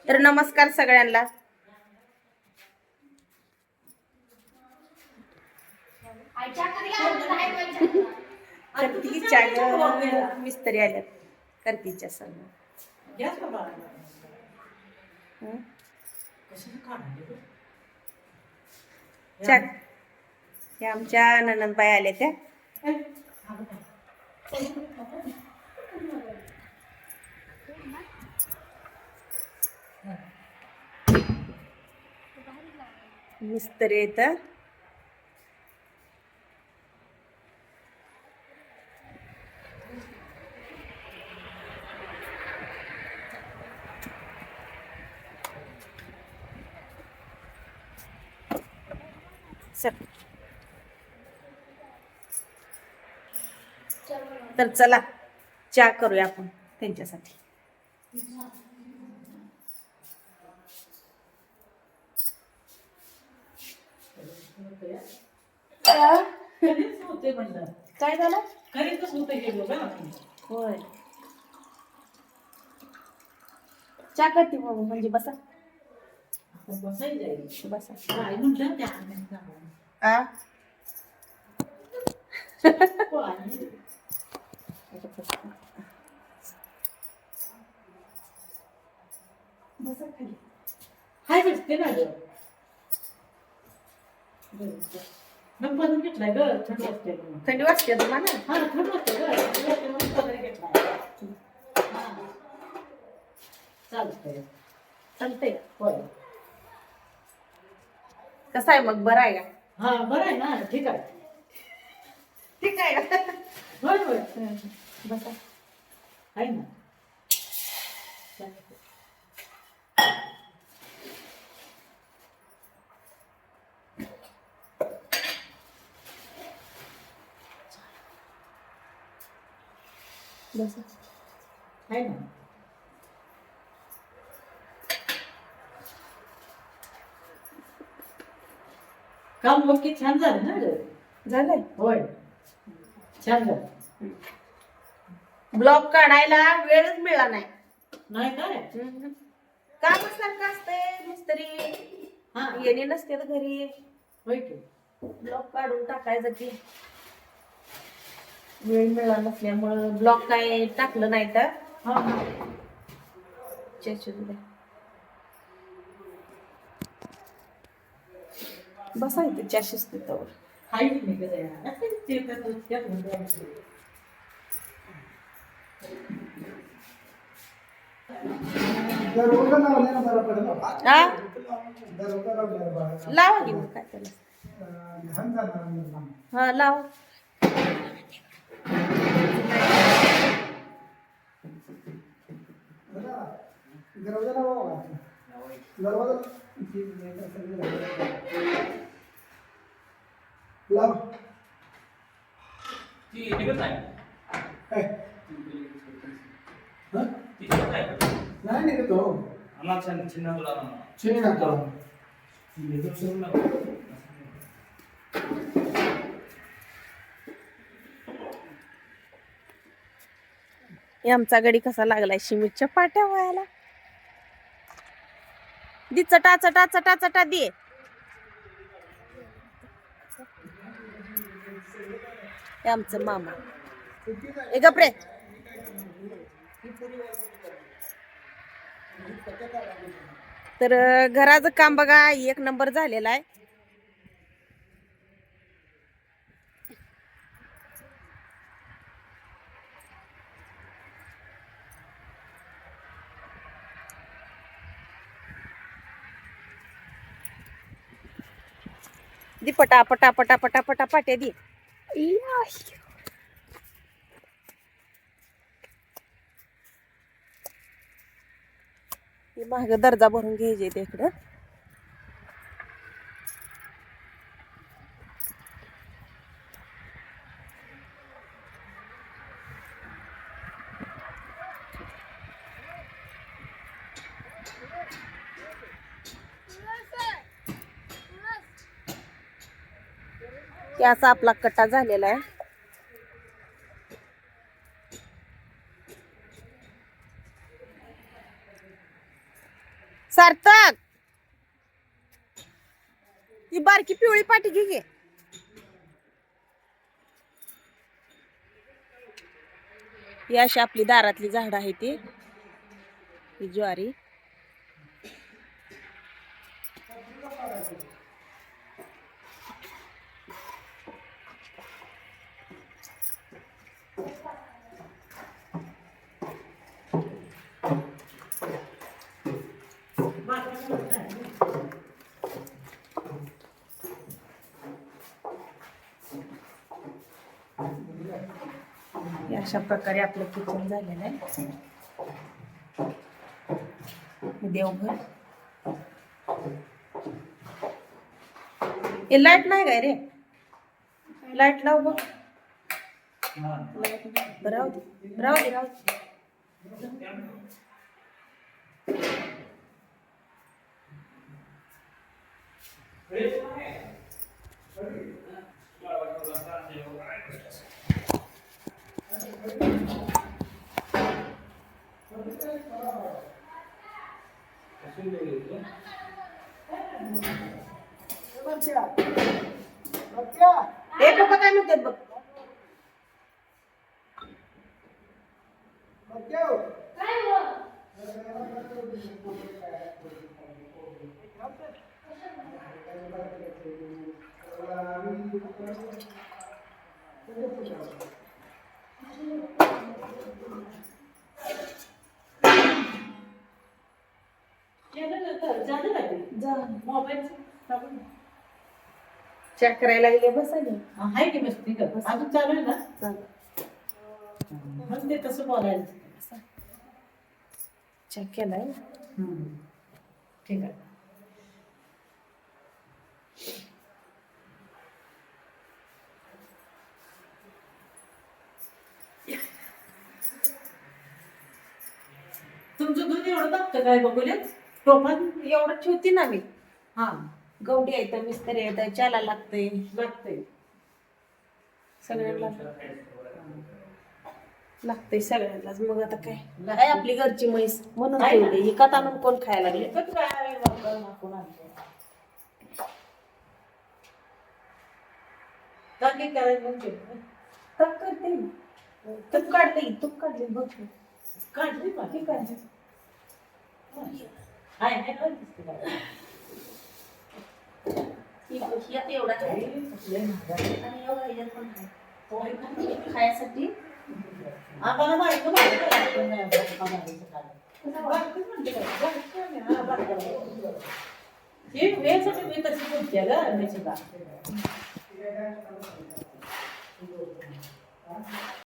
तर नमस्कार सगळ्यांना. करतीच्या मिस्त्री आल्यात करतीच्या सगळं. त्या आमच्या ननंदबाई आल्या त्या. मिस्त्री येत. तर चला चहा करूया आपण त्यांच्यासाठी. काय झालं? होय चहा करते मग म्हणजे बसा बसा. हाय बसते ना ग. घेतलाय ग. थंडी वाजते तुम्हाला? हा थंड वाजते ग. चालतंय चालतंय. होय. कसं आहे मग? बरं आहे का? हा बरं आहे ना. ठीक आहे. ठीक आहे का? होय होय. बसा. आहे ना. बसा. आहे ना. काम नक्की छान झालं ना ग. झालंय. होय छान झालं. ब्लॉग काढायला वेळच मिळाला नाही. नाही काय काम सारखं असतंय. मिस्त्री हा येणे नसते तर घरी. होय की. ब्लॉग काढून टाकायचं की वेळ मिळाला नसल्यामुळं ब्लॉग काय टाकलं नाही तर. हा हा बसायचं चहा शिजते तर. हाय की नाही गं ते तर लावा की मग काय त्याला. हा लाव. नाही तो चिन्ह आमचा गडी कसा लागलाय शिमीच्या पाट्या व्हायला. दी चटा चटा चटा चटा दे. आमचं मामा ए गपरे. तर घराचं काम बघा एक नंबर झालेला आहे. दी पटा पटा पटा पटा पटा पाट्या दी. माग दर्जा भरून घ्यायचे ते इकडं. असा आपला कट्टा झालेला आहे. सार्थक ती बारकी पिवळी पाटी घे गे. ही अशी आपली दारातली झाड आहे ती ही ज्वारी. अशा प्रकारे आपलं किचन झालेलं आहे. देवघर. हे लाईट नाही काय रे? लाईट लाव बघ. राहू दे राहू दे राहू दे. हे पप्पा काय म्हणतात बघ. चेक करायला गेले बसायला. आहे की बसती का अजून चालू आहे ना. मग ते तसं बोलायचं. चेक केलाय. ठीक आहे. तुमचं दूध एवढं दाबतं काय बघूयात टोपात एवढं ठेवते ना मी. हा गवडी येतं मिस्त्री येतं चाला लागतंय लागतंय सगळ्यांना लागतंय सगळ्यांनाच. मग आता काय काय आपली घरची म्हैस म्हणून ठेवली. एकात आणून कोण खायला लागले. एकच काय वापर नको आणतो. काय करायचं म्हणजे तप करते तूप काढते तूप काढले बघ. काढली का ठीक आहे. आहे काढते यात एवढा आहे आणि एवढा याच्यात पण आहे खायसाठी. आम्हाला माहिती हे वेळसाठी मी तशी बोलते ग मी सुद्धा